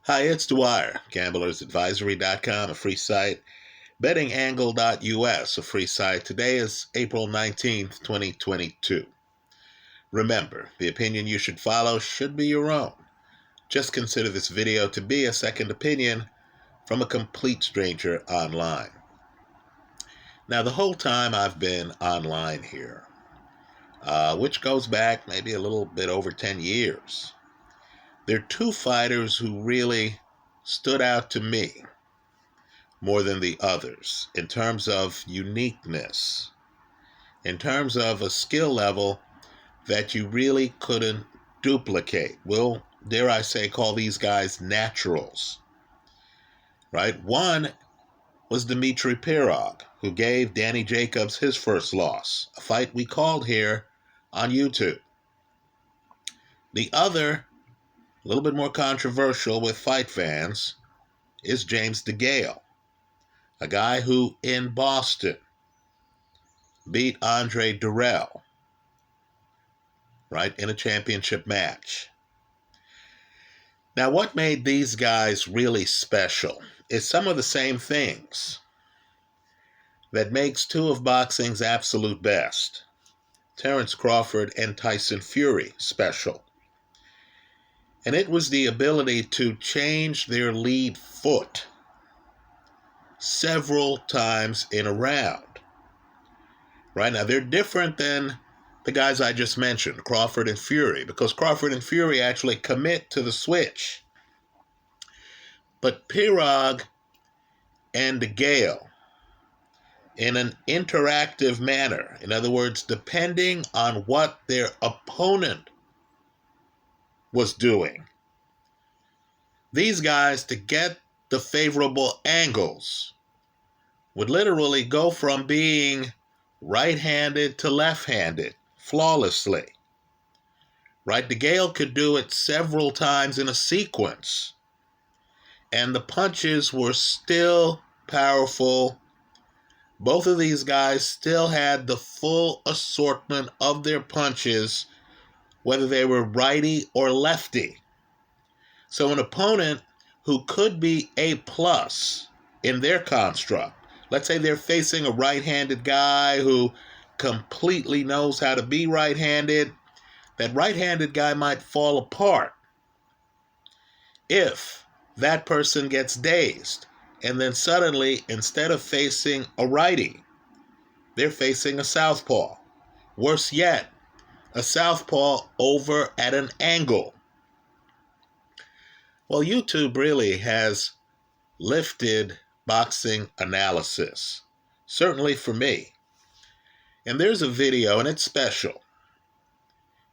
Hi, it's Dwyer, gamblersadvisory.com, a free site, bettingangle.us, a free site. Today is April 19th, 2022. Remember, the opinion you should follow should be your own. Just consider this video to be a second opinion from a complete stranger online. Now, the whole time I've been online here, which goes back maybe a little bit over 10 years, there are two fighters who really stood out to me more than the others in terms of uniqueness, in terms of a skill level that you really couldn't duplicate. Well, dare I say, call these guys naturals, right? One was Dmitry Pirog, who gave Danny Jacobs his first loss, a fight we called here on YouTube. The other, a little bit more controversial with fight fans, is James DeGale, a guy who in Boston beat Andre Durrell, right, in a championship match. Now, what made these guys really special is some of the same things that makes two of boxing's absolute best, Terence Crawford and Tyson Fury, special. And it was the ability to change their lead foot several times in a round. Right now, they're different than the guys I just mentioned, Crawford and Fury, because Crawford and Fury actually commit to the switch. But Pirog and DeGale, in an interactive manner, in other words, depending on what their opponent was doing, these guys, to get the favorable angles, would literally go from being right-handed to left-handed flawlessly. Right? DeGale could do it several times in a sequence, and the punches were still powerful. Both of these guys still had the full assortment of their punches, whether they were righty or lefty. So an opponent who could be A+ in their construct, let's say they're facing a right-handed guy who completely knows how to be right-handed, that right-handed guy might fall apart if that person gets dazed and then suddenly, instead of facing a righty, they're facing a southpaw. Worse yet, a southpaw over at an angle. Well, YouTube really has lifted boxing analysis, certainly for me. And there's a video, and it's special,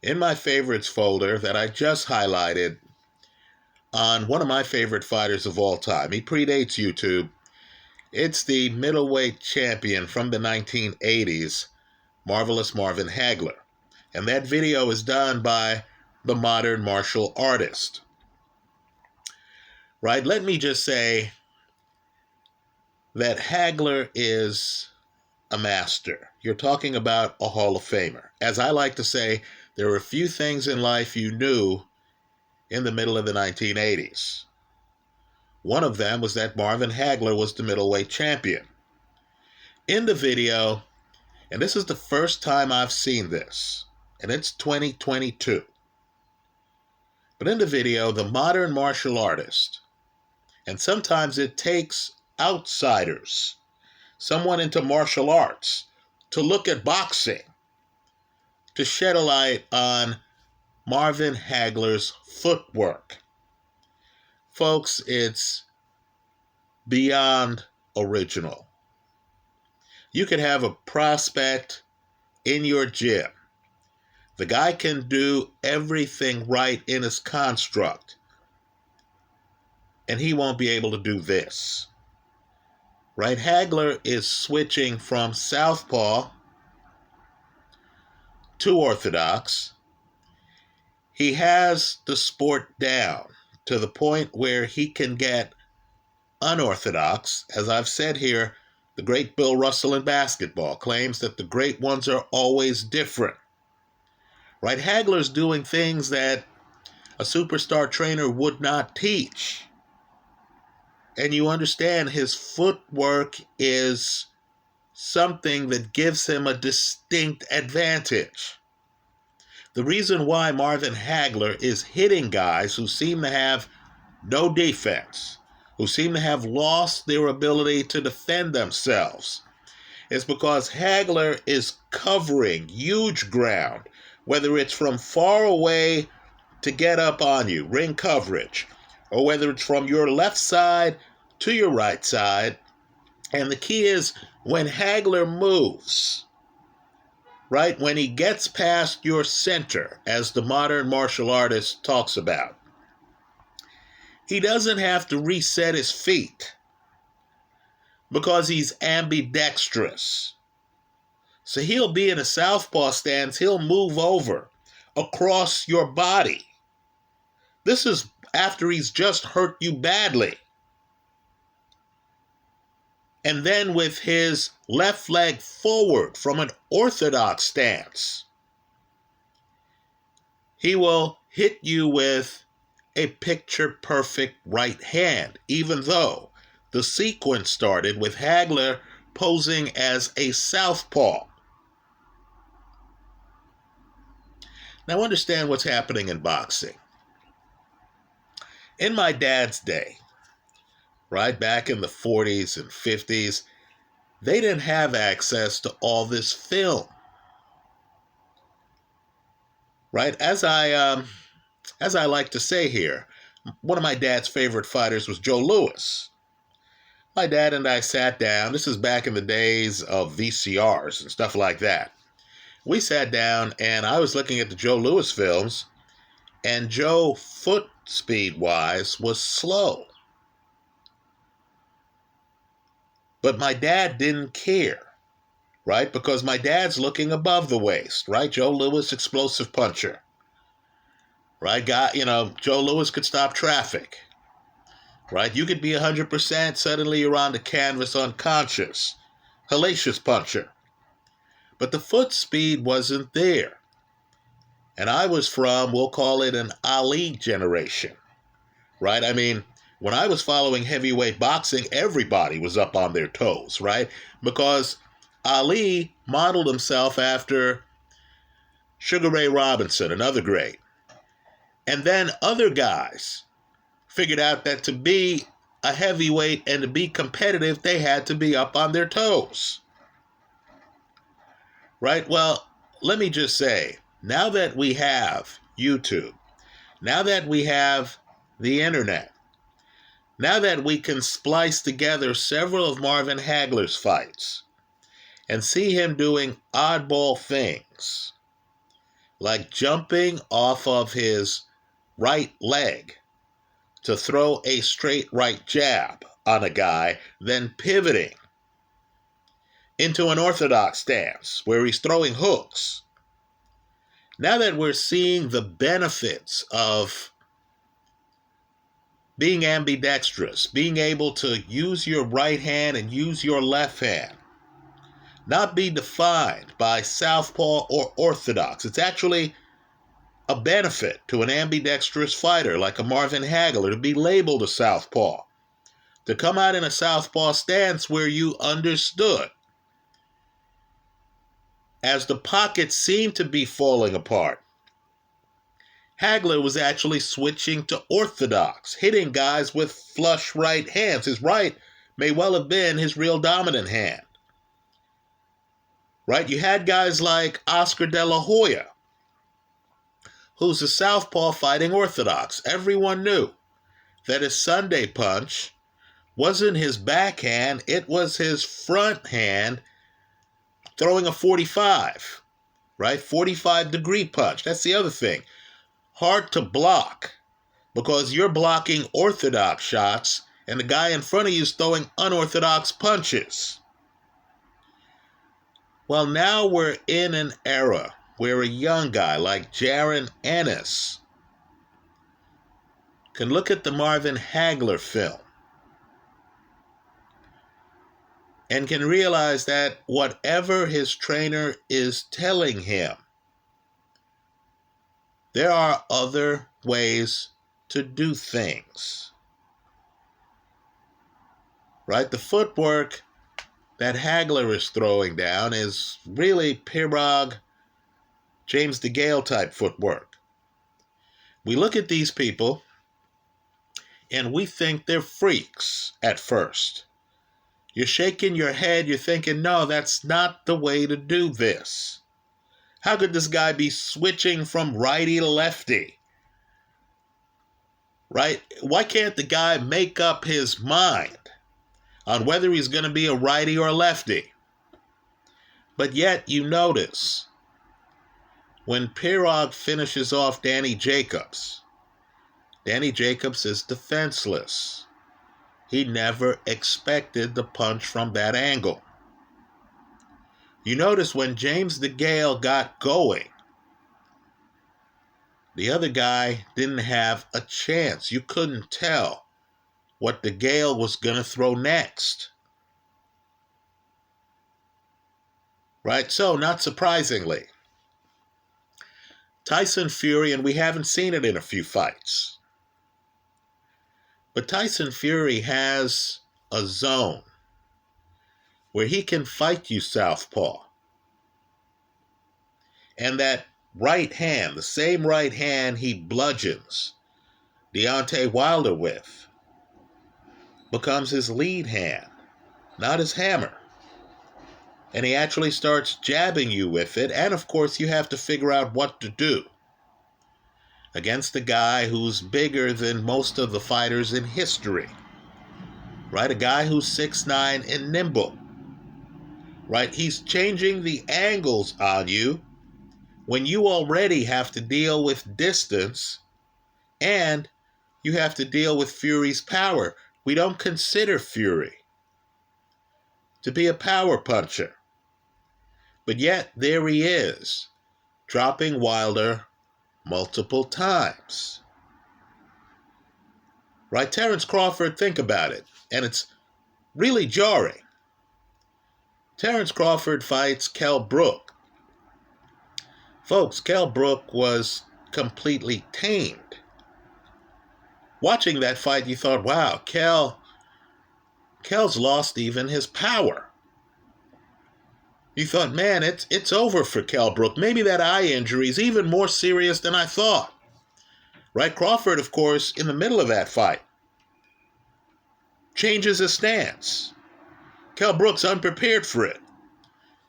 in my favorites folder that I just highlighted on one of my favorite fighters of all time. He predates YouTube. It's the middleweight champion from the 1980s, Marvelous Marvin Hagler. And that video is done by the modern martial artist. Right? Let me just say that Hagler is a master. You're talking about a Hall of Famer. As I like to say, there are a few things in life you knew in the middle of the 1980s. One of them was that Marvin Hagler was the middleweight champion. In the video, and this is the first time I've seen this, and it's 2022. But in the video, the modern martial artist, and sometimes it takes outsiders, someone into martial arts, to look at boxing, to shed a light on Marvin Hagler's footwork. Folks, it's beyond original. You could have a prospect in your gym. The guy can do everything right in his construct, and he won't be able to do this. Right? Hagler is switching from southpaw to orthodox. He has the sport down to the point where he can get unorthodox. As I've said here, the great Bill Russell in basketball claims that the great ones are always different. Right? Hagler's doing things that a superstar trainer would not teach. and you understand his footwork is something that gives him a distinct advantage. The reason why Marvin Hagler is hitting guys who seem to have no defense, who seem to have lost their ability to defend themselves, is because Hagler is covering huge ground, whether it's from far away to get up on you, ring coverage, or whether it's from your left side to your right side. And the key is when Hagler moves, right, when he gets past your center, as the modern martial artist talks about, he doesn't have to reset his feet because he's ambidextrous. So he'll be in a southpaw stance, he'll move over across your body. This is after he's just hurt you badly. And then with his left leg forward from an orthodox stance, he will hit you with a picture-perfect right hand, even though the sequence started with Hagler posing as a southpaw. Now understand what's happening in boxing. In my dad's day, right back in the 40s and 50s, they didn't have access to all this film. Right? As I like to say here, one of my dad's favorite fighters was Joe Louis. My dad and I sat down. This is back in the days of VCRs and stuff like that. We sat down and I was looking at the Joe Louis films, and Joe, foot speed-wise, was slow. But my dad didn't care, right? Because my dad's looking above the waist, right? Joe Louis, explosive puncher, right? Joe Louis could stop traffic, right? You could be 100%, suddenly you're on the canvas unconscious, hellacious puncher. But the foot speed wasn't there. And I was from, we'll call it an Ali generation, right? I mean, when I was following heavyweight boxing, everybody was up on their toes, right? Because Ali modeled himself after Sugar Ray Robinson, another great. And then other guys figured out that to be a heavyweight and to be competitive, they had to be up on their toes, right? Well, let me just say, now that we have YouTube, now that we have the internet, now that we can splice together several of Marvin Hagler's fights and see him doing oddball things, like jumping off of his right leg to throw a straight right jab on a guy, then pivoting into an orthodox stance where he's throwing hooks. Now that we're seeing the benefits of being ambidextrous, being able to use your right hand and use your left hand, not be defined by southpaw or orthodox. It's actually a benefit to an ambidextrous fighter like a Marvin Hagler to be labeled a southpaw, to come out in a southpaw stance where you understood. As the pockets seemed to be falling apart, Hagler was actually switching to orthodox, hitting guys with flush right hands. His right may well have been his real dominant hand. Right? You had guys like Oscar De La Hoya, who's a southpaw fighting orthodox. Everyone knew that his Sunday punch wasn't his backhand, it was his front hand throwing a 45, right? 45-degree punch. That's the other thing. Hard to block because you're blocking orthodox shots and the guy in front of you is throwing unorthodox punches. Well, now we're in an era where a young guy like Jaron Ennis can look at the Marvin Hagler film and can realize that whatever his trainer is telling him, there are other ways to do things. right? The footwork that Hagler is throwing down is really Pirog, James DeGale type footwork. We look at these people and we think they're freaks at first. You're shaking your head, you're thinking, no, that's not the way to do this. How could this guy be switching from righty to lefty? Right? Why can't the guy make up his mind on whether he's going to be a righty or a lefty? But yet you notice when Pirog finishes off Danny Jacobs is defenseless. He never expected the punch from that angle. You notice when James DeGale got going, the other guy didn't have a chance. You couldn't tell what DeGale was going to throw next. Right? So, not surprisingly, Tyson Fury, and we haven't seen it in a few fights, but Tyson Fury has a zone where he can fight you southpaw. And that right hand, the same right hand he bludgeons Deontay Wilder with, becomes his lead hand, not his hammer. And he actually starts jabbing you with it. And of course, you have to figure out what to do against a guy who's bigger than most of the fighters in history. Right? A guy who's 6'9" and nimble. Right? He's changing the angles on you when you already have to deal with distance and you have to deal with Fury's power. We don't consider Fury to be a power puncher. But yet, there he is, dropping Wilder multiple times. Right? Terence Crawford, think about it. And it's really jarring. Terence Crawford fights Kell Brook. Folks, Kell Brook was completely tamed. Watching that fight, you thought, wow, Kell's lost even his power. You thought, man, it's over for Kell Brook. Maybe that eye injury is even more serious than I thought. Right? Crawford, of course, in the middle of that fight, changes his stance. Kell Brook's unprepared for it.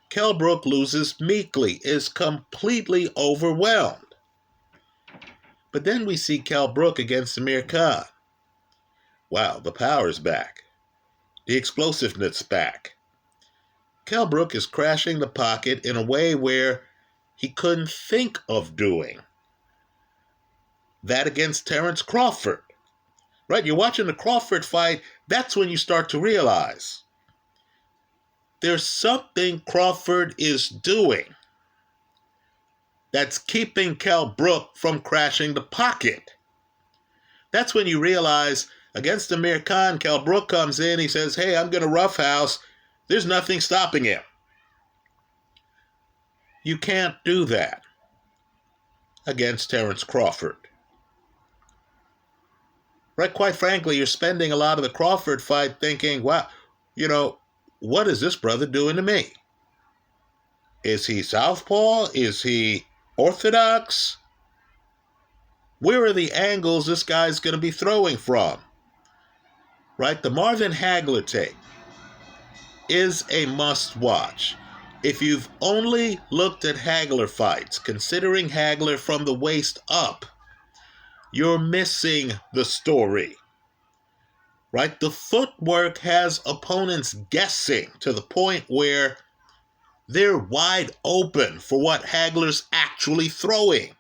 Kell Brook loses meekly, is completely overwhelmed. But then we see Kell Brook against Amir Khan. Wow, the power's back. The explosiveness back. Kell Brook is crashing the pocket in a way where he couldn't think of doing that against Terence Crawford. Right? You're watching the Crawford fight, that's when you start to realize there's something Crawford is doing that's keeping Kell Brook from crashing the pocket. That's when you realize against Amir Khan, Kell Brook comes in, he says, hey, I'm going to roughhouse. There's nothing stopping him. You can't do that against Terence Crawford. Right? Quite frankly, you're spending a lot of the Crawford fight thinking, wow, what is this brother doing to me? Is he southpaw? Is he orthodox? Where are the angles this guy's going to be throwing from? Right? The Marvin Hagler tape is a must-watch. If you've only looked at Hagler fights, considering Hagler from the waist up, you're missing the story. Right? The footwork has opponents guessing to the point where they're wide open for what Hagler's actually throwing.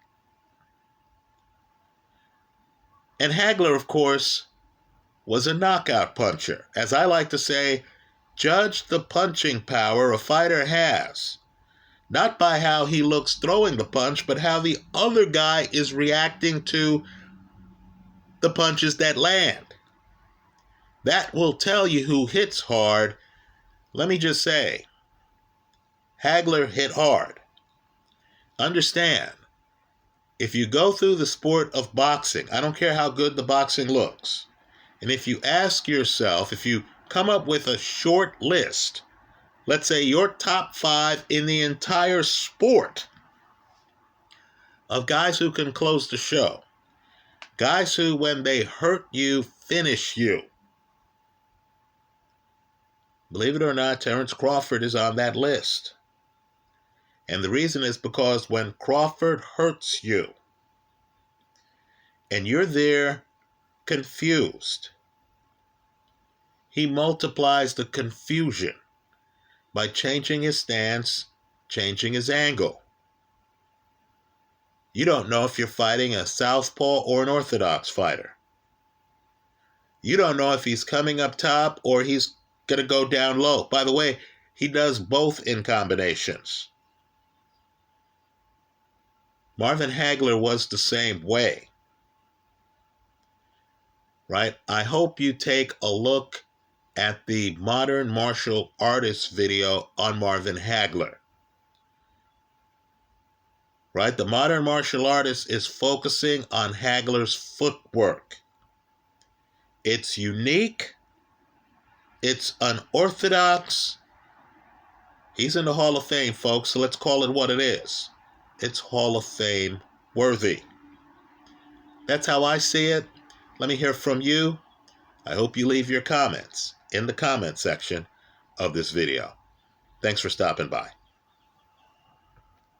And Hagler, of course, was a knockout puncher. As I like to say, judge the punching power a fighter has, not by how he looks throwing the punch, but how the other guy is reacting to the punches that land. That will tell you who hits hard. Let me just say, Hagler hit hard. Understand, if you go through the sport of boxing, I don't care how good the boxing looks, and if you ask yourself, if you come up with a short list. Let's say your top 5 in the entire sport of guys who can close the show. Guys who, when they hurt you, finish you. Believe it or not, Terrence Crawford is on that list. And the reason is because when Crawford hurts you, and you're there confused, he multiplies the confusion by changing his stance, changing his angle. You don't know if you're fighting a southpaw or an orthodox fighter. You don't know if he's coming up top or he's going to go down low. By the way, he does both in combinations. Marvin Hagler was the same way. Right? I hope you take a look at the Modern Martial Artist video on Marvin Hagler. Right? The Modern Martial Artist is focusing on Hagler's footwork. It's unique. It's unorthodox. He's in the Hall of Fame, folks, so let's call it what it is. It's Hall of Fame worthy. That's how I see it. Let me hear from you. I hope you leave your comments in the comment section of this video. Thanks for stopping by.